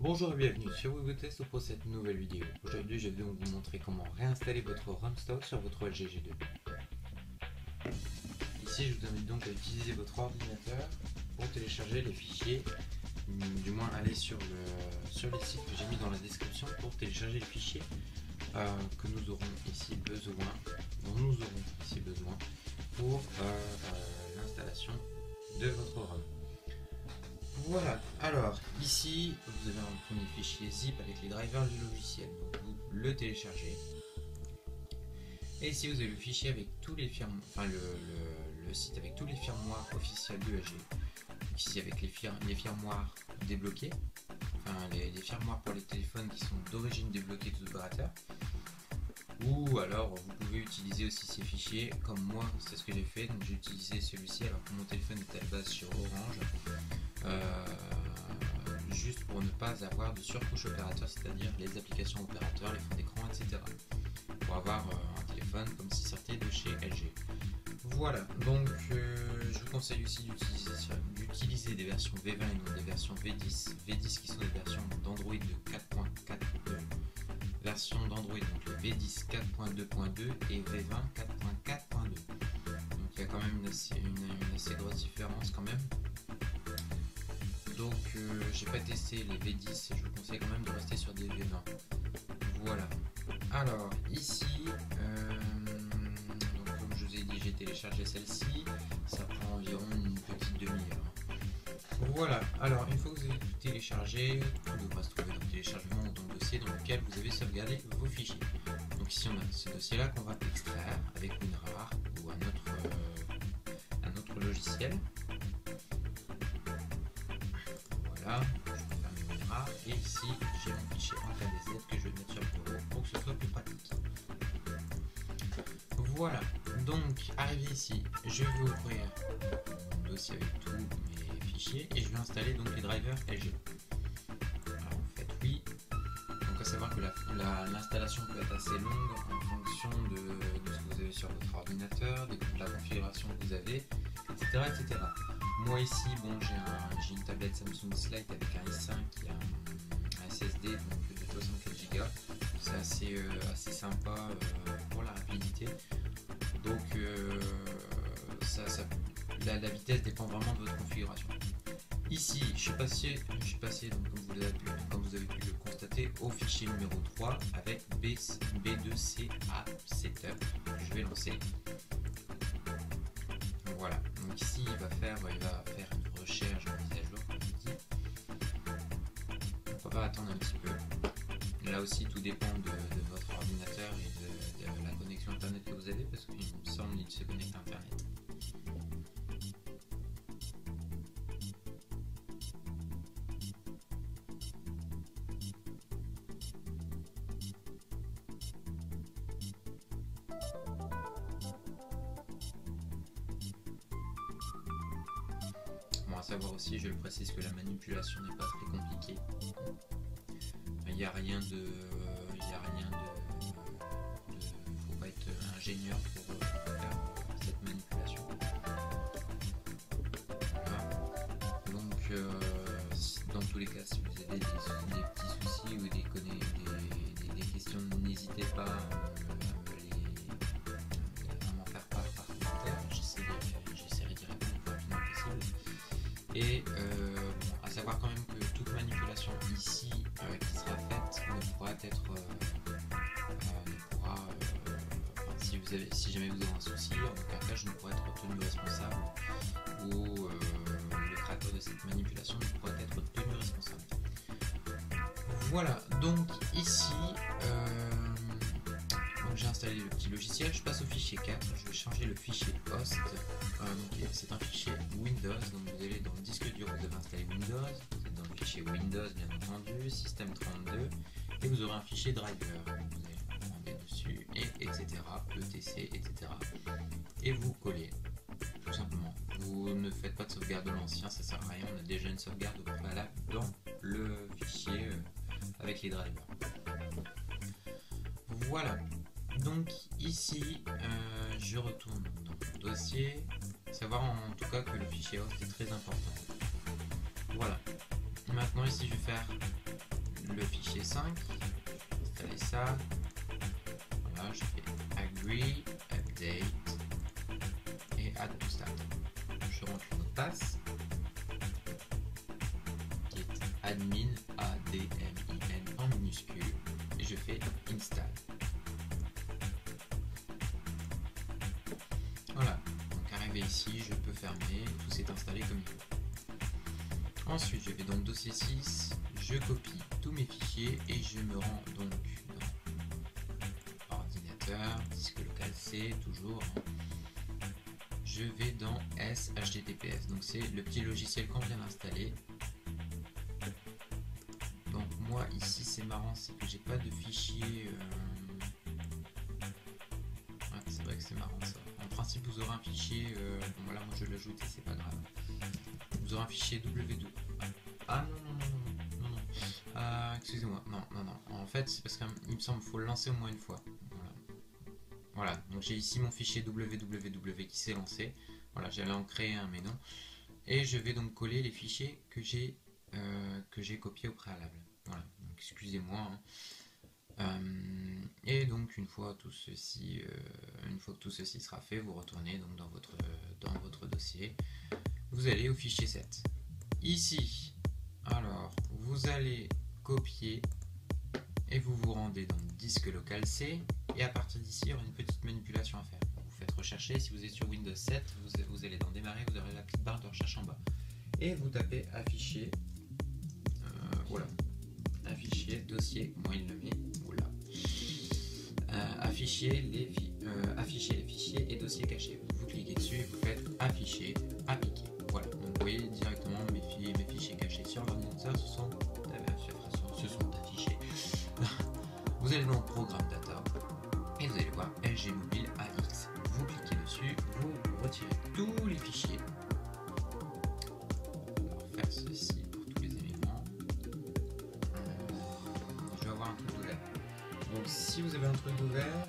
Bonjour et bienvenue sur WegoTest pour cette nouvelle vidéo. Aujourd'hui je vais donc vous montrer comment réinstaller votre ROM stock sur votre LG G2. Ici je vous invite donc à utiliser votre ordinateur pour télécharger les fichiers, du moins aller sur les sites que j'ai mis dans la description pour télécharger les fichiers que nous aurons ici besoin, pour l'installation de votre ROM. Voilà, alors ici vous avez un premier fichier zip avec les drivers du logiciel, donc vous le téléchargez. Et ici vous avez le fichier avec tous les firmware, enfin le site avec tous les firmware officiels de LG. Ici avec les firmware débloqués, enfin les firmware pour les téléphones qui sont d'origine débloqués des opérateurs. Ou alors vous pouvez utiliser aussi ces fichiers comme moi, c'est ce que j'ai fait, donc j'ai utilisé celui-ci alors que mon téléphone était à la base sur Orange. Juste pour ne pas avoir de surcouche opérateur, c'est-à-dire les applications opérateurs, les fonds d'écran, etc. Pour avoir un téléphone comme si sortait de chez LG. Voilà, donc je vous conseille aussi d'utiliser des versions V20 et non des versions V10. V10 qui sont des versions d'Android de 4.4, version d'Android donc le V10 4.2.2 et V20 4.4.2. Donc il y a quand même une assez grosse différence quand même. Donc j'ai pas testé les V10 et je vous conseille quand même de rester sur des V20. Voilà. Alors ici, donc, comme je vous ai dit, j'ai téléchargé celle-ci. Ça prend environ une petite demi-heure. Voilà. Alors une fois que vous avez tout téléchargé, tout devra se trouver dans le téléchargement ou dans le dossier dans lequel vous avez sauvegardé vos fichiers. Donc ici on a ce dossier-là qu'on va extraire avec WinRAR ou un autre logiciel. Voilà, je vais fermer WinRAR et ici j'ai mon fichier NKDZ que je vais mettre sur le bureau pour que ce soit plus pratique. Voilà, donc arrivé ici, je vais ouvrir mon dossier avec tous mes fichiers et je vais installer donc les drivers LG. Alors vous faites oui, donc à savoir que l'installation peut être assez longue en fonction de ce que vous avez sur votre ordinateur, de la configuration que vous avez, etc. Moi ici, bon, j'ai une tablette Samsung Slide avec un i5 qui a un SSD donc de 64 Go. C'est assez sympa pour la rapidité. Donc la vitesse dépend vraiment de votre configuration. Ici, je suis passé donc, comme vous avez pu le constater, au fichier numéro 3 avec B2CA Setup que je vais lancer. Voilà, donc ici il va faire une recherche de mise à jour comme je dis. Donc on va attendre un petit peu. Là aussi tout dépend de votre ordinateur et de la connexion internet que vous avez parce qu'il me semble qu'il se connecte à internet. Bon, à savoir aussi, je le précise que la manipulation n'est pas très compliquée. Il n'y a rien de, faut pas être ingénieur pour faire cette manipulation. Voilà. Donc, dans tous les cas, si vous avez des petits soucis ou des questions, n'hésitez pas à m'en faire part par commentaire. J'essaierai d'y répondre le plus rapidement possible. Et à savoir quand même que toute manipulation ici qui sera faite ne pourra être si jamais vous avez un souci, en aucun cas je ne pourrai être tenu responsable ou le créateur de cette manipulation ne pourra être tenu responsable. Voilà, donc ici j'ai installé le petit logiciel, je passe au fichier 4, je vais changer le fichier host. C'est un fichier Windows, donc vous allez dans le disque dur, vous avez installé Windows, vous êtes dans le fichier Windows bien entendu, système 32, et vous aurez un fichier driver, vous allez commander dessus, et etc, etc, etc. Et vous collez, tout simplement. Vous ne faites pas de sauvegarde de l'ancien, ça sert à rien, on a déjà une sauvegarde au préalable dans le fichier avec les drivers. Voilà. Donc ici, je retourne dans mon dossier, savoir en tout cas que le fichier host est très important. Voilà. Maintenant ici je vais faire le fichier 5, installer ça. Voilà, je fais agree, update et add to start. Je rentre le mot de passe qui est admin ADMIN en minuscule et je fais install. Voilà, donc arrivé ici, je peux fermer, tout s'est installé comme il faut. Ensuite, je vais dans le dossier 6, je copie tous mes fichiers et je me rends donc dans ordinateur, disque local C, toujours. Je vais dans SHTTPS, donc c'est le petit logiciel qu'on vient d'installer. Donc moi ici c'est marrant, c'est que j'ai pas de fichier. C'est vrai que c'est marrant ça. En principe vous aurez un fichier, bon, voilà moi je l'ajoute et c'est pas grave. Vous aurez un fichier W2. Ah non, excusez-moi, non. En fait c'est parce qu'il me semble qu'il faut le lancer au moins une fois. Voilà, donc j'ai ici mon fichier www qui s'est lancé. Voilà, j'allais en créer un mais non. Et je vais donc coller les fichiers que j'ai copiés au préalable. Voilà, donc excusez-moi. Et donc une fois que tout ceci sera fait, vous retournez donc dans votre dossier. Vous allez au fichier 7. Ici, alors vous allez copier et vous vous rendez dans le disque local C. Et à partir d'ici, il y aura une petite manipulation à faire. Vous faites rechercher. Si vous êtes sur Windows 7, vous allez dans démarrer, vous aurez la petite barre de recherche en bas. Et vous tapez afficher. Voilà. Afficher dossier. Moi il le met. Voilà. Afficher les fichiers et dossiers cachés. Vous cliquez dessus et vous faites afficher, appliquer. Voilà. Donc vous voyez directement mes fichiers cachés sur l'ordinateur se sont affichés. Vous allez dans programme data et vous allez voir LG Mobile AX. Vous cliquez dessus, vous retirez tous les fichiers. On va faire ceci pour tous les éléments. Je vais avoir un truc ouvert. Donc si vous avez un truc ouvert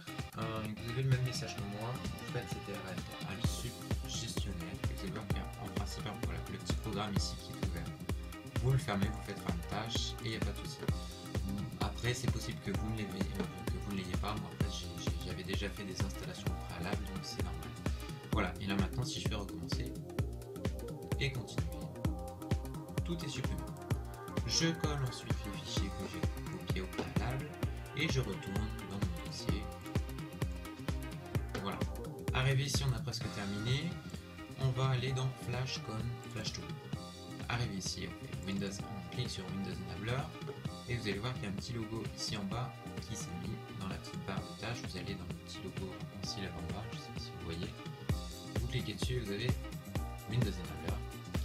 et que vous avez le même message que moi, vous faites CTRL Alt Sub gestionnaire et vous allez voir qu'il y a en principe voilà, le petit programme ici qui est ouvert. Vous le fermez, vous faites faire une tâche et il n'y a pas de souci. Après c'est possible que vous ne l'ayez pas. Moi en fait j'avais déjà fait des installations préalables donc c'est normal. Voilà, et là maintenant si je fais recommencer et continuer, tout est supprimé. Je colle ensuite les fichiers que j'ai copiés au préalable et je retourne dans mon dossier. Voilà. Arrivé ici on a presque terminé. On va aller dans FlashCon, FlashTool. Arrivé ici on fait Windows, on clique sur Windows Enabler. Et vous allez voir qu'il y a un petit logo ici en bas qui s'est mis dans la petite barre de tâches. Vous allez dans le petit logo en syllabe en bas, je ne sais pas si vous voyez. Vous cliquez dessus et vous avez Windows Enabler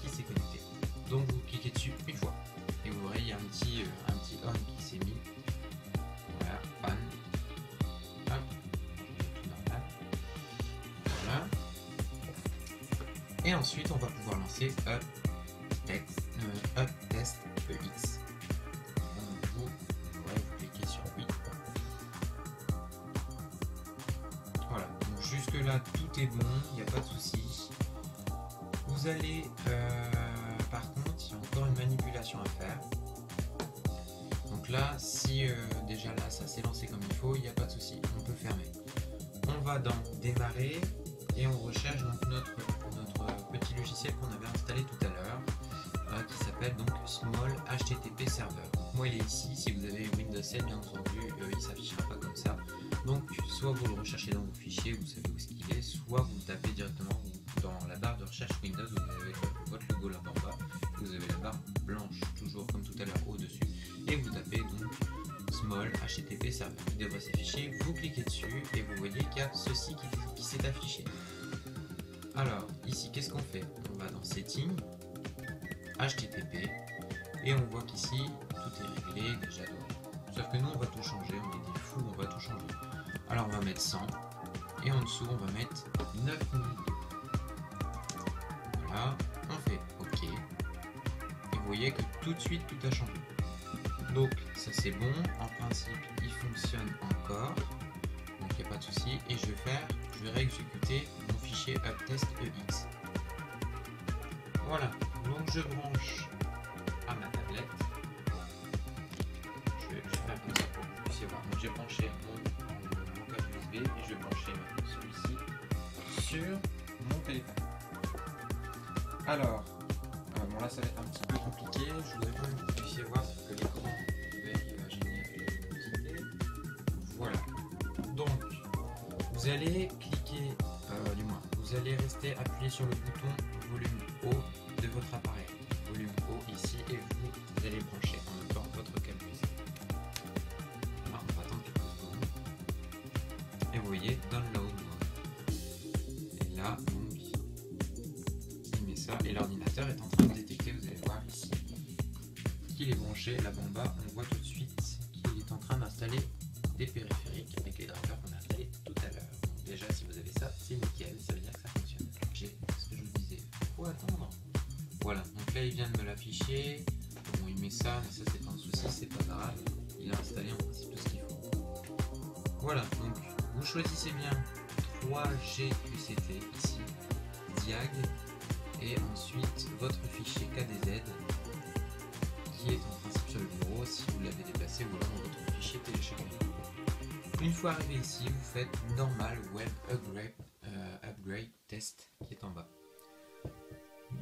qui s'est connecté. Donc vous cliquez dessus une fois. Et vous verrez, il y a un petit on qui s'est mis. Voilà, on. Hop, tout normal. Voilà. Et ensuite, on va pouvoir lancer Uptest EX. Là tout est bon, il n'y a pas de souci. Vous allez par contre il y a encore une manipulation à faire. Donc là si déjà là ça s'est lancé comme il faut, il n'y a pas de souci, on peut fermer. On va dans démarrer et on recherche donc notre petit logiciel qu'on avait installé tout à l'heure qui s'appelle donc Small HTTP Server. Moi il est ici, si vous avez Windows 7 bien entendu il ne s'affichera pas comme ça. Donc soit vous le recherchez dans vos fichiers, vous savez où est-ce qu'il est, soit vous le tapez directement dans la barre de recherche Windows, vous avez votre logo là en bas, vous avez la barre blanche toujours comme tout à l'heure au-dessus, et vous tapez donc Small HTTP Server. Il devrait s'afficher, vous cliquez dessus et vous voyez qu'il y a ceci qui s'est affiché. Alors ici qu'est-ce qu'on fait? On va dans Settings, HTTP, et on voit qu'ici tout est réglé déjà. Sauf que nous on va tout changer, on est des fous, on va tout changer. Alors on va mettre 100 et en dessous on va mettre 9002. Voilà, on fait OK. Et vous voyez que tout de suite tout a changé. Donc ça c'est bon, en principe il fonctionne encore. Donc il n'y a pas de souci. Et je vais réexécuter mon fichier uptest EX. Voilà, donc je branche à ma tablette. sur mon téléphone. Alors, bon là ça va être un petit peu compliqué, je voudrais quand même que vous puissiez voir ce que l'écran va générer la luminosité. Voilà. Donc, vous allez cliquer, du moins, vous allez rester appuyé sur le bouton volume haut de votre appareil. Volume haut ici, et vous allez brancher en même temps votre câble USB. Alors, on va attendre quelques secondes. Et vous voyez, download. Et là, donc, il met ça, et l'ordinateur est en train de détecter, vous allez voir ici, qu'il est branché. Là en bas, on voit tout de suite qu'il est en train d'installer des périphériques avec les drivers qu'on a installés tout à l'heure. Déjà, si vous avez ça, c'est nickel, ça veut dire que ça fonctionne. J'ai ce que je vous disais, faut attendre. Voilà, donc là il vient de me l'afficher. Bon, il met ça, mais ça c'est pas un souci, c'est pas grave. Il a installé en principe tout ce qu'il faut. Voilà, donc vous choisissez bien 3GQCT ici, Diag, et ensuite votre fichier KDZ qui est en principe sur le bureau si vous l'avez déplacé, ou alors dans votre fichier téléchargé. Une fois arrivé ici, vous faites normal web upgrade test qui est en bas.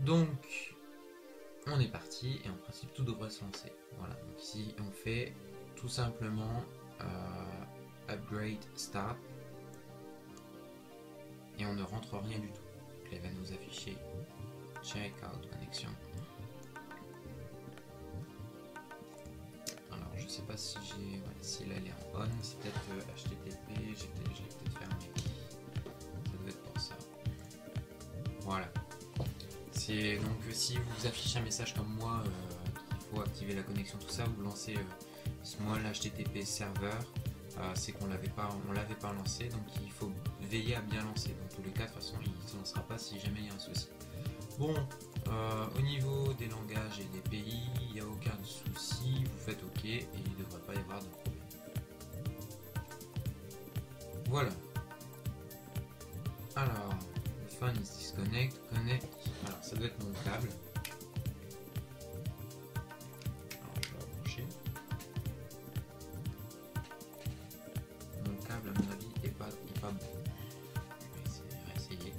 Donc on est parti et en principe tout devrait se lancer. Voilà, donc ici on fait tout simplement upgrade start et on ne rentre rien du tout. Donc là il va nous afficher check out connexion. Alors je sais pas si j'ai, si là elle est en on, c'est peut-être HTTP, je l'ai peut-être fermé. Ça doit être pour ça. Voilà. Donc si vous affichez un message comme moi, qu'il faut activer la connexion, tout ça, vous lancez small HTTP server, c'est qu'on l'avait pas lancé, donc il faut veiller à bien lancer. Dans tous les cas, de toute façon, il ne se lancera pas si jamais il y a un souci. Bon, au niveau des langages et des pays, il n'y a aucun souci, vous faites OK et il ne devrait pas y avoir de problème. Voilà. Alors, le phone is disconnect, connect. Alors, ça doit être mon câble. Alors, je vais brancher. Mon câble, à mon avis, est pas bon. Je vais essayer.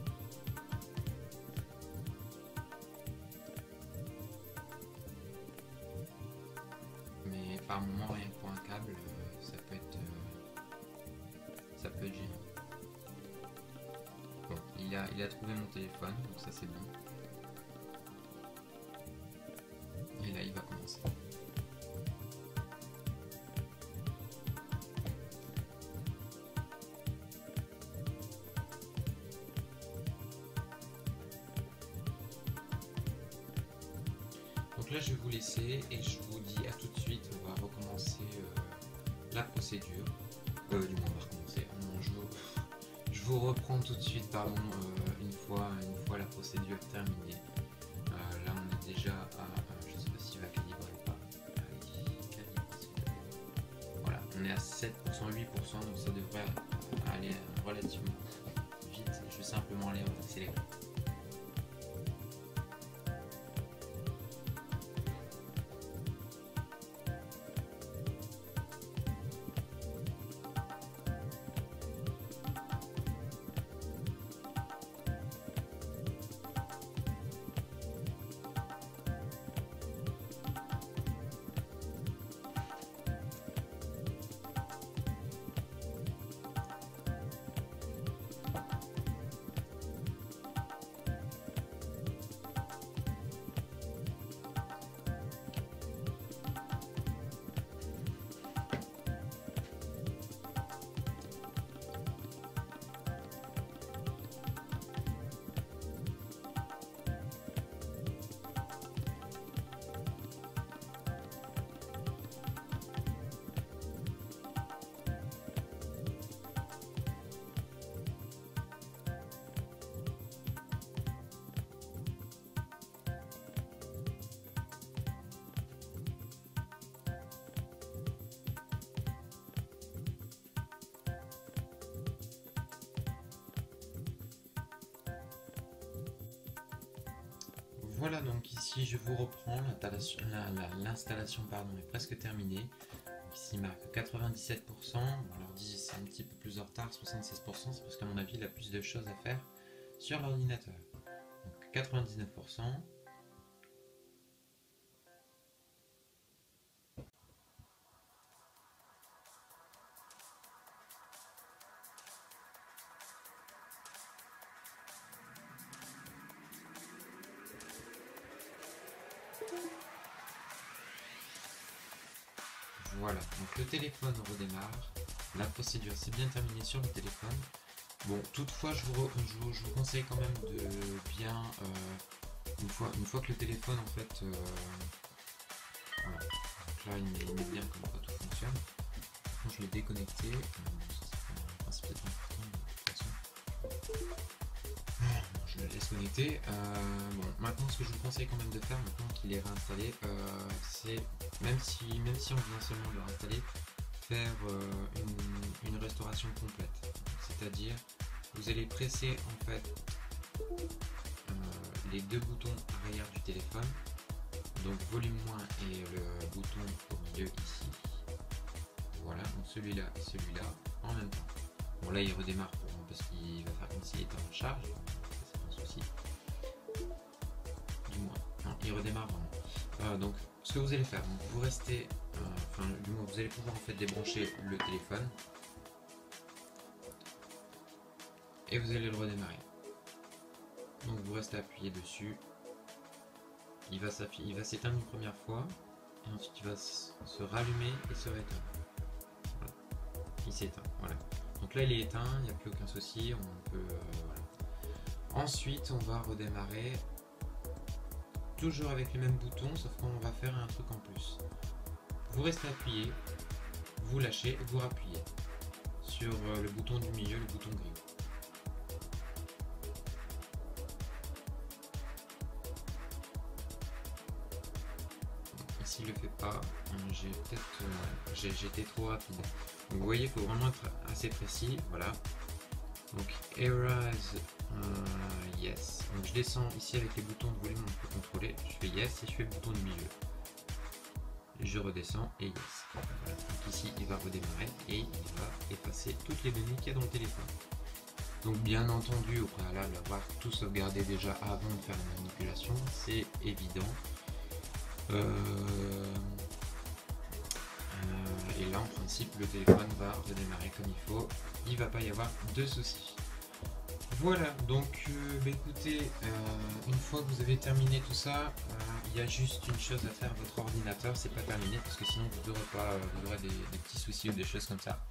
Mais par moment, rien que pour un câble, ça peut être gênant. Bon, il a trouvé mon téléphone, donc ça c'est bon. Et là il va commencer. Donc là je vais vous laisser et je vous dis à tout de suite. On va recommencer la procédure. Du moins on va recommencer. Non, je vous reprends tout de suite, pardon, une fois la procédure terminée. Là on est déjà à, je ne sais pas s'il va calibrer ou pas. Voilà, on est à 7%, 8%, donc ça devrait aller relativement vite. Je vais simplement aller en accélérer. Voilà, donc ici je vous reprends, l'installation est presque terminée. Donc ici il marque 97%, alors dit c'est un petit peu plus en retard, 76%, c'est parce qu'à mon avis il a plus de choses à faire. sur l'ordinateur. Donc 99%. Voilà, donc le téléphone redémarre. La procédure s'est bien terminée sur le téléphone. Bon, toutefois, je vous conseille quand même de bien, une fois que le téléphone, en fait, voilà, donc là, il met bien comme quoi tout fonctionne. Quand je l'ai déconnecté, ça c'est peut-être important, de toute façon. Bon, je le laisse connecter. Bon, maintenant, ce que je vous conseille quand même de faire, maintenant qu'il est réinstallé, c'est, même si on vient seulement de le réinstaller, faire une restauration complète. C'est-à-dire, vous allez presser en fait les deux boutons arrière du téléphone, donc volume moins et le bouton au milieu ici. Voilà, donc celui-là et celui-là en même temps. Bon là il redémarre parce qu'il va faire comme s'il était en charge, c'est pas un souci. Du moins, non, il redémarre vraiment. Donc ce que vous allez faire, donc, vous restez, du moins vous allez pouvoir en fait débrancher le téléphone et vous allez le redémarrer. Donc vous restez appuyé dessus, il va s'éteindre une première fois et ensuite il va se rallumer et se rééteindre. Voilà. Il s'éteint, voilà. Donc là il est éteint, il n'y a plus aucun souci, on peut, voilà. Ensuite on va redémarrer, toujours avec les mêmes boutons, sauf qu'on va faire un truc en plus. Vous restez appuyé, vous lâchez, vous rappuyez sur le bouton du milieu, le bouton gris. S'il le fait pas, j'ai peut-être j'étais trop rapide. Donc vous voyez, il faut vraiment être assez précis. Voilà. Donc erase yes. Donc je descends ici avec les boutons de volume, on peut contrôler. Je fais yes et je fais le bouton du milieu. Je redescends et yes. Voilà. Donc ici il va redémarrer et il va effacer toutes les données qu'il y a dans le téléphone. Donc bien entendu, au préalable, avoir tout sauvegardé déjà avant de faire la manipulation, c'est évident. Et là en principe le téléphone va redémarrer comme il faut, il va pas y avoir de soucis. Voilà, donc écoutez, une fois que vous avez terminé tout ça, il y a juste une chose à faire, votre ordinateur, c'est pas terminé parce que sinon vous aurez des petits soucis ou des choses comme ça.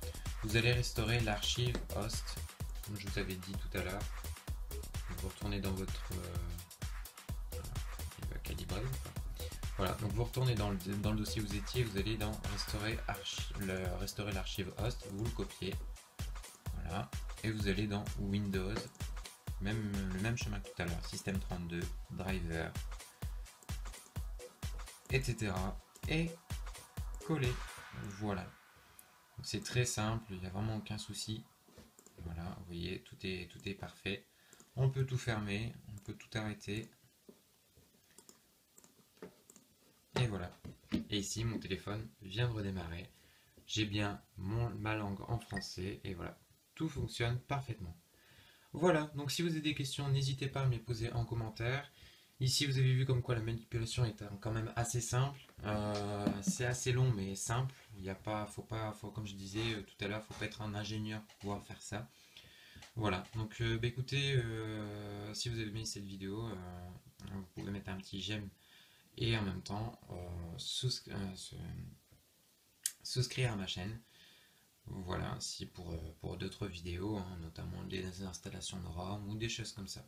Vous allez restaurer l'archive host, comme je vous avais dit tout à l'heure. Vous retournez dans votre il va calibrer. Voilà, donc vous retournez dans le dossier où vous étiez, vous allez dans restaurer l'archive host, vous le copiez, voilà, et vous allez dans Windows, le même chemin que tout à l'heure, système 32, driver, etc. et coller. Voilà. C'est très simple, il n'y a vraiment aucun souci. Voilà, vous voyez, tout est parfait. On peut tout fermer, on peut tout arrêter. Et voilà. Et ici, mon téléphone vient de redémarrer. J'ai bien ma langue en français. Et voilà. Tout fonctionne parfaitement. Voilà. Donc, si vous avez des questions, n'hésitez pas à me les poser en commentaire. Ici, vous avez vu comme quoi la manipulation est quand même assez simple. C'est assez long, mais simple. Il n'y a pas, comme je disais tout à l'heure, faut pas être un ingénieur pour pouvoir faire ça. Voilà. Donc, écoutez, si vous avez aimé cette vidéo, vous pouvez mettre un petit j'aime. Et en même temps souscrire à ma chaîne. Voilà, si pour d'autres vidéos, hein, notamment des installations de ROM ou des choses comme ça.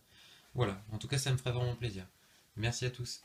Voilà, en tout cas ça me ferait vraiment plaisir. Merci à tous.